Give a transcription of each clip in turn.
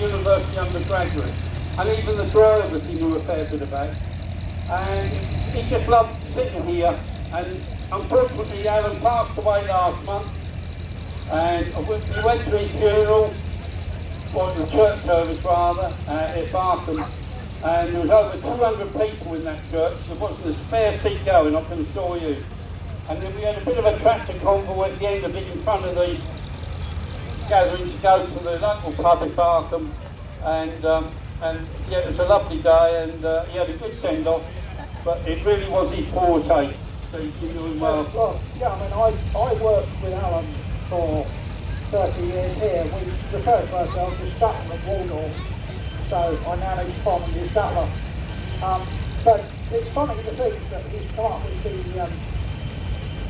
university undergraduate, and even the drivers he knew a fair bit about. And he just loved sitting here, and unfortunately Alan passed away last month, and we went to his funeral, or the church service rather, at Barcombe, and there was over 200 people in that church. There wasn't a spare seat going, I can assure you. And then we had a bit of a tractor convoy at the end of it in front of the gathering to go to the local pub at Barcombe, and yeah, it was a lovely day, and he had a good send-off, but it really was his forte. So he's doing well. Well, yeah, I mean, I worked with Alan for 30 years here. We refer to ourselves as Stratton and Waldorf, so I manage Tom and his Statler. But it's funny to think that he's come up with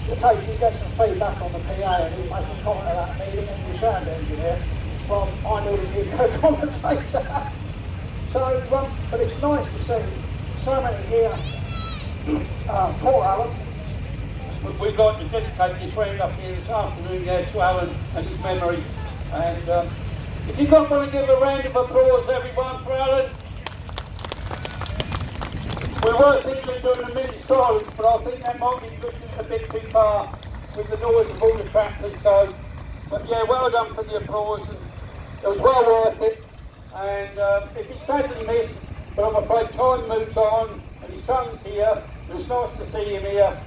the case, he gets some feedback on the PA and he's making comment at that meeting, and the sound engineer, well, I needed you to commentate that. So, but it's nice to see so many here. Poor Alan. We'd like to dedicate this round up here this afternoon, yeah, to Alan and his memory. And if you don't want to give a round of applause, everyone, for Alan. We were thinking of doing a minute silence, but I think that might be pushing it a bit too far with the noise of all the tractors. So, but yeah, well done for the applause. And it was well worth it. And if it's sadly missed, but I'm afraid time moves on, and his son's here. It was nice to see him here.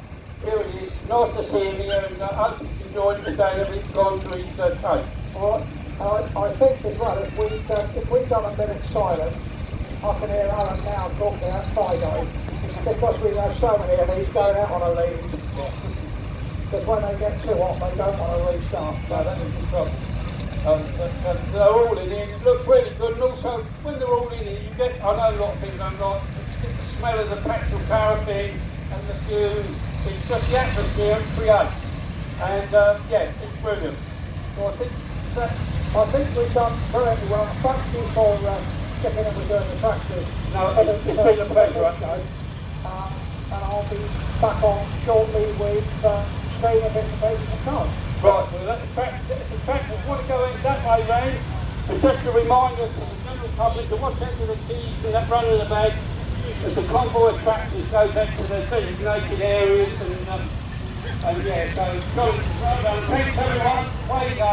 Here he is. Nice to see him here, and I hope he's enjoyed the day that he's gone to his case. Well, I think as well, if we've done a minute silence, I can hear Alan now talking outside of it. It's because we have so many of these going out on a lead. Because when they get too hot, they don't want to restart. No, that is the problem. But they're all in here. It looks really good, and also when they're all in here, you get, I know a lot of people don't like the smell of the petrol paraffin and the fumes. It's just the atmosphere it creates. And yeah, it's brilliant. So I think we've done very well. Thank you for sticking in with the tractors. No, it's been a pleasure. And I'll be back on shortly with staying a bit of the cars. Right, well that's the tractors want to go in that way round. But just a reminder to the general public to watch out for the keys to that run of the bag. As the convoy of tractors goes out to the designated areas, and yeah, so well done. Thanks everyone, way to go.